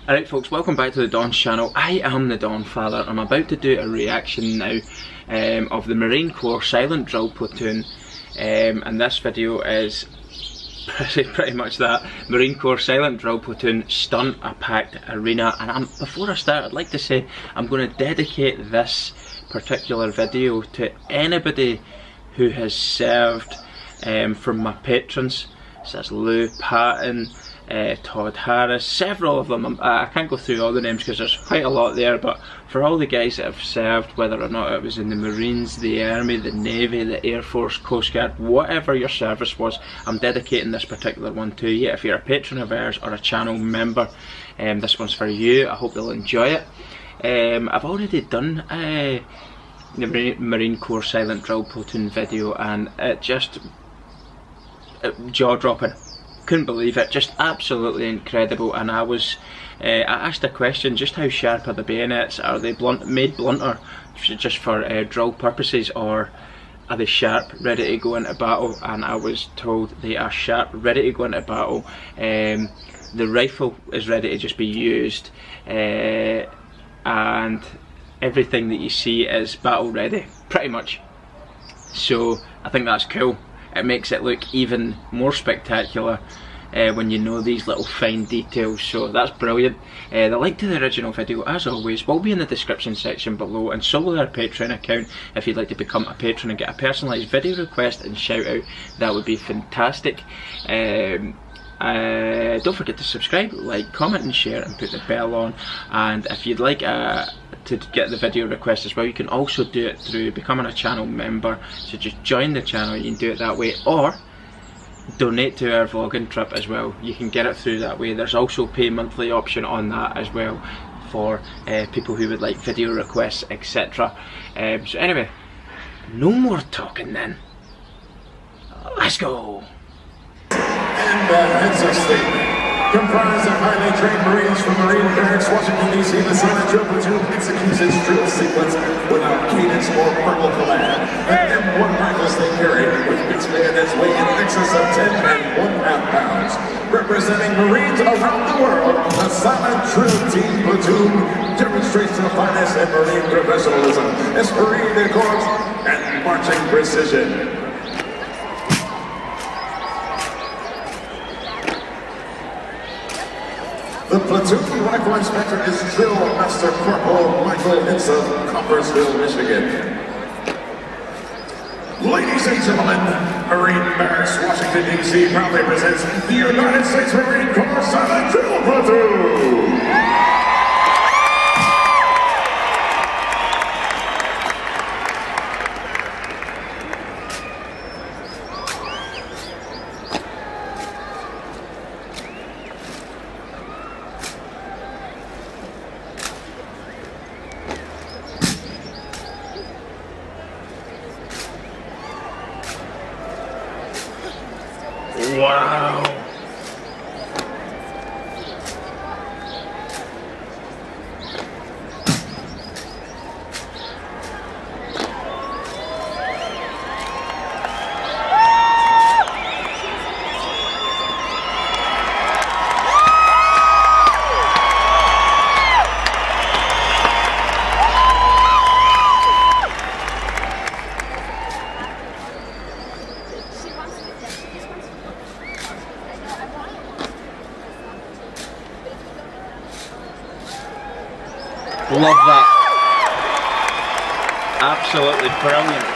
Alright folks, welcome back to the Don's channel. I am the Don Father. I'm about to do a reaction now of the Marine Corps Silent Drill Platoon, and this video is pretty much that. Marine Corps Silent Drill Platoon stunt a packed arena. And before I start, I'd like to say I'm going to dedicate this particular video to anybody who has served from my patrons, such as Lou Patton, Todd Harris, several of them. I can't go through all the names because there's quite a lot there, but for all the guys that have served, whether or not it was in the Marines, the Army, the Navy, the Air Force, Coast Guard, whatever your service was, I'm dedicating this particular one to you. If you're a patron of ours or a channel member, this one's for you. I hope you'll enjoy it. I've already done the Marine Corps Silent Drill Platoon video, and it just jaw-dropping. Couldn't believe it, just absolutely incredible. And I asked a question, just how sharp are the bayonets? Are they made blunter just for drill purposes, or are they sharp, ready to go into battle? And I was told they are sharp, ready to go into battle. The rifle is ready to just be used, and everything that you see is battle ready, pretty much. So I think that's cool. It makes it look even more spectacular when you know these little fine details, so that's brilliant. The link to the original video, as always, will be in the description section below, and so will our Patreon account. If you'd like to become a patron and get a personalised video request and shout out, that would be fantastic. Don't forget to subscribe, like, comment and share, and put the bell on. And if you'd like to get the video request as well, you can also do it through becoming a channel member. So just join the channel, you can do it that way, or donate to our vlogging trip as well. You can get it through that way. There's also a pay monthly option on that as well for people who would like video requests, etc. So anyway, no more talking then. Let's go. And heads of state, comprised of highly trained Marines from Marine Barracks, Washington, D.C., the Silent Drill Platoon executes its drill sequence without cadence or verbal command. And M1 rifles they carry, with fixed bayonets weighing in excess of 10 and 1/2 pounds. Representing Marines around the world, the Silent Drill Team Platoon demonstrates the finest in Marine professionalism, esprit de corps, and marching precision. The platoon rifle inspector is Drill Master Corporal Michael Hitz of Coppersville, Michigan. Ladies and gentlemen, Marine Barracks, Washington, D.C. proudly presents the United States Marine Corps Silent Drill Platoon! Wow. Love that. Absolutely brilliant.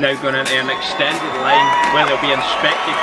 Now going into an extended line where they'll be inspected.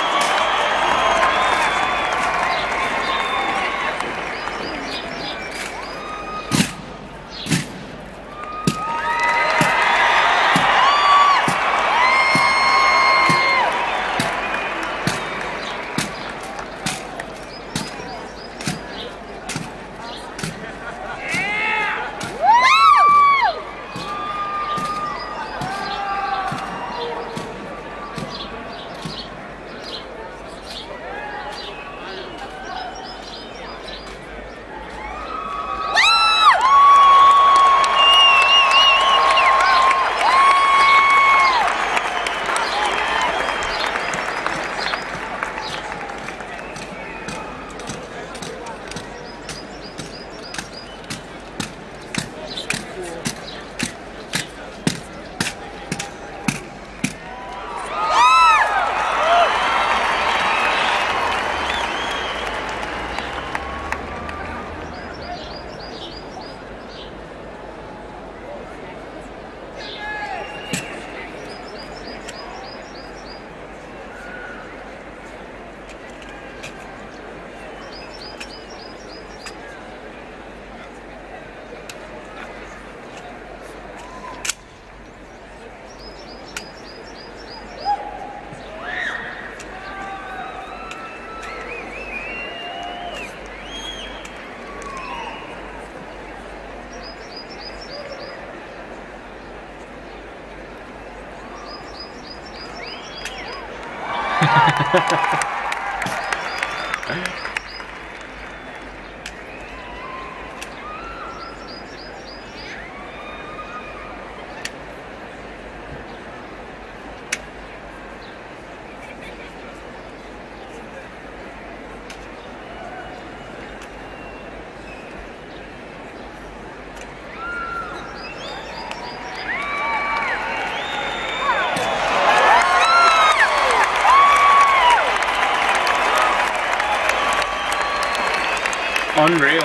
Unreal.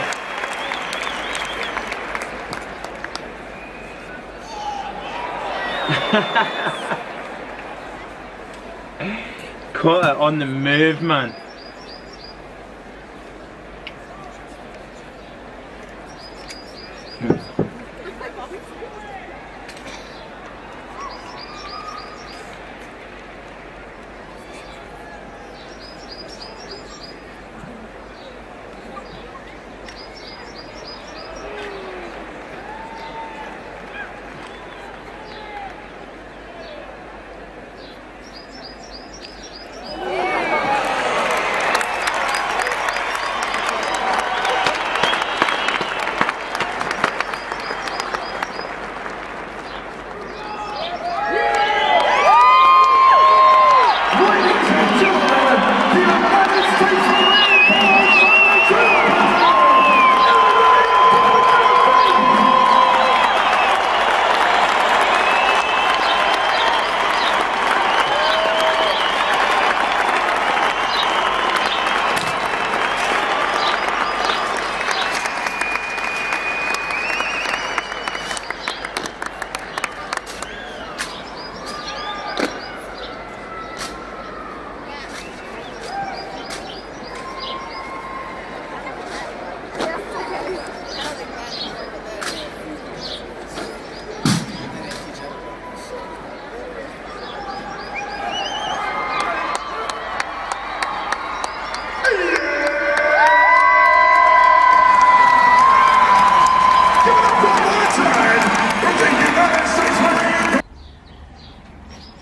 Caught it on the move, man.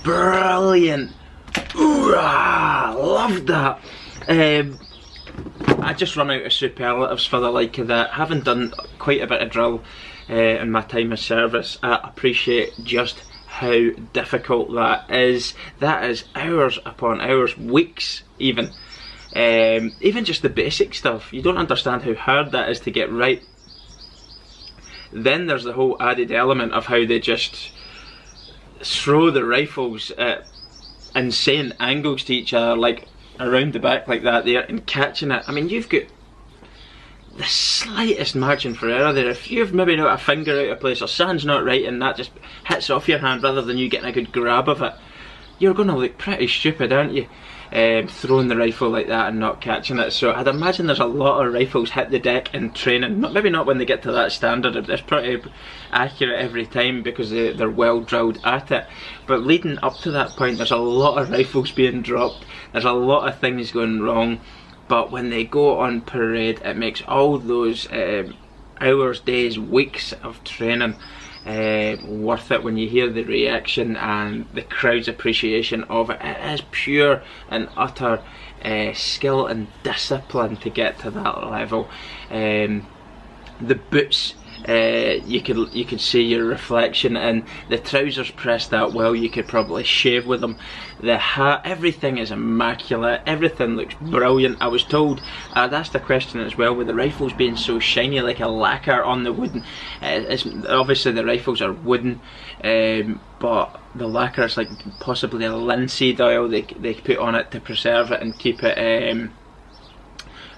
Brilliant! Hoorah! Loved that. I just run out of superlatives for the like of that. Having done quite a bit of drill in my time of service, I appreciate just how difficult that is. That is hours upon hours, weeks even. Even just the basic stuff, you don't understand how hard that is to get right. Then there's the whole added element of how they just throw the rifles at insane angles to each other, like around the back like that there, and catching it. I mean, you've got the slightest margin for error there. If you've maybe not a finger out of place or something's not right and that just hits off your hand rather than you getting a good grab of it, you're going to look pretty stupid, aren't you? Throwing the rifle like that and not catching it. So I'd imagine there's a lot of rifles hit the deck in training. Maybe not when they get to that standard, it's pretty accurate every time because they're well drilled at it. But leading up to that point, there's a lot of rifles being dropped, there's a lot of things going wrong. But when they go on parade, it makes all those hours, days, weeks of training worth it when you hear the reaction and the crowd's appreciation of it. It is pure and utter skill and discipline to get to that level. The boots you could see your reflection, and the trousers pressed that well. You could probably shave with them. The hat, everything is immaculate. Everything looks brilliant. I was told, I'd asked a question as well, with the rifles being so shiny, like a lacquer on the wooden. Obviously the rifles are wooden, but the lacquer is like possibly a linseed oil they put on it to preserve it and keep it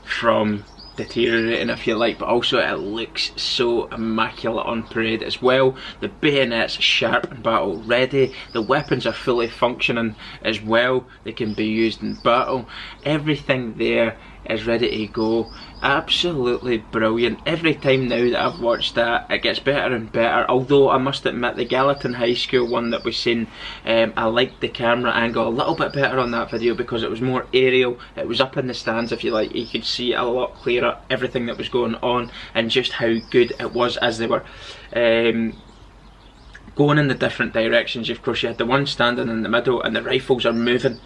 from deteriorating, if you like. But also it looks so immaculate on parade as well. The bayonets sharp and battle ready. The weapons are fully functioning as well. They can be used in battle. Everything there is ready to go. Absolutely brilliant. Every time now that I've watched that, it gets better and better. Although I must admit, the Gallatin High School one that we've seen, I liked the camera angle a little bit better on that video because it was more aerial. It was up in the stands, if you like. You could see a lot clearer everything that was going on and just how good it was as they were going in the different directions. Of course, you had the one standing in the middle and the rifles are moving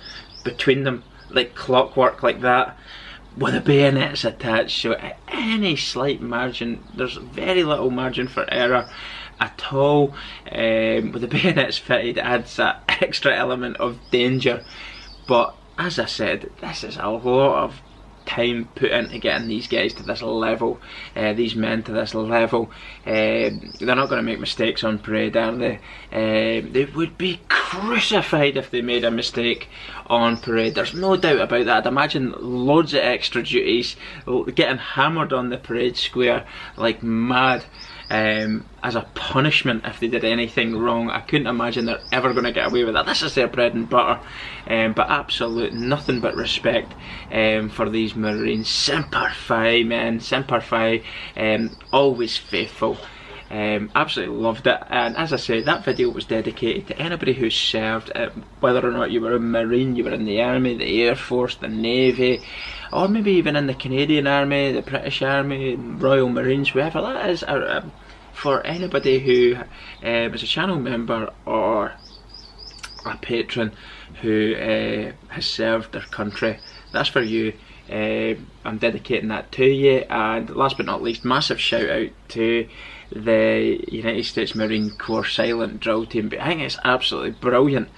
between them like clockwork, like that, with the bayonets attached. So at any slight margin, there's very little margin for error at all. With the bayonets fitted, adds that extra element of danger. But as I said, this is a lot of time put into getting these guys to this level, these men to this level. They're not going to make mistakes on parade, are they? They would be crucified if they made a mistake on parade. There's no doubt about that. I'd imagine loads of extra duties, getting hammered on the parade square like mad, as a punishment if they did anything wrong. I couldn't imagine they're ever going to get away with that. This is their bread and butter. But absolute nothing but respect for these Marines. Semper Fi, man, Semper Fi. Always faithful. Absolutely loved it. And as I say, that video was dedicated to anybody who served, whether or not you were a Marine, you were in the Army, the Air Force, the Navy, or maybe even in the Canadian Army, the British Army, Royal Marines, whoever that is. For anybody who is a channel member or a patron who has served their country, that's for you. I'm dedicating that to you. And last but not least, massive shout out to the United States Marine Corps silent drill team. I think it's absolutely brilliant,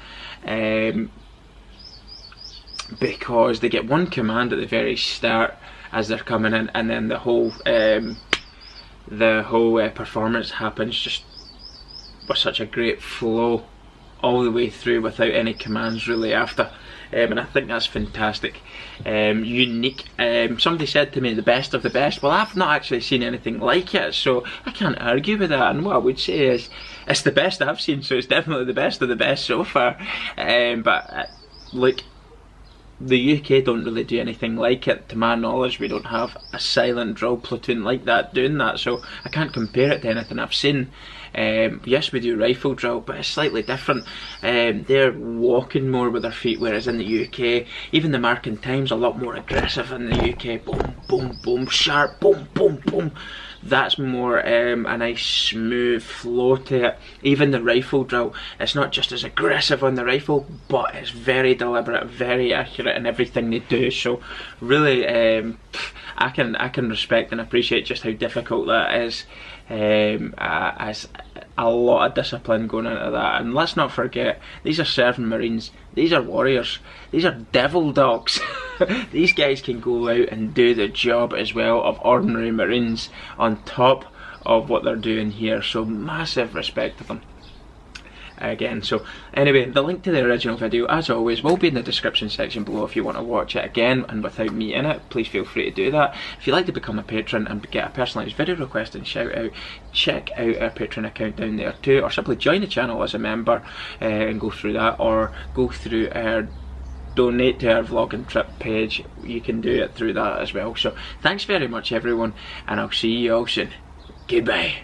because they get one command at the very start as they're coming in, and then the whole performance happens just with such a great flow all the way through without any commands really after. And I think that's fantastic. Unique. Somebody said to me, the best of the best. Well, I've not actually seen anything like it, so I can't argue with that. And what I would say is, it's the best I've seen, so it's definitely the best of the best so far. Look, the UK don't really do anything like it. To my knowledge, we don't have a silent drill platoon like that doing that, so I can't compare it to anything I've seen. Yes, we do rifle drill, but it's slightly different. They're walking more with their feet, whereas in the UK, even the marking time's a lot more aggressive in the UK. Boom, boom, boom, sharp, boom, boom, boom. That's more a nice smooth flow to it. Even the rifle drill, it's not just as aggressive on the rifle, but it's very deliberate, very accurate in everything they do. So really, I can respect and appreciate just how difficult that is. As a lot of discipline going into that. And let's not forget, these are serving Marines, these are warriors, these are devil dogs. These guys can go out and do the job as well of ordinary Marines on top of what they're doing here, so massive respect to them. Again, so anyway, the link to the original video, as always, will be in the description section below if you want to watch it again and without me in it. Please feel free to do that. If you'd like to become a patron and get a personalised video request and shout out, check out our Patreon account down there too, or simply join the channel as a member and go through that, or go through our donate to our vlog and trip page. You can do it through that as well. So thanks very much everyone, and I'll see you all soon. Goodbye.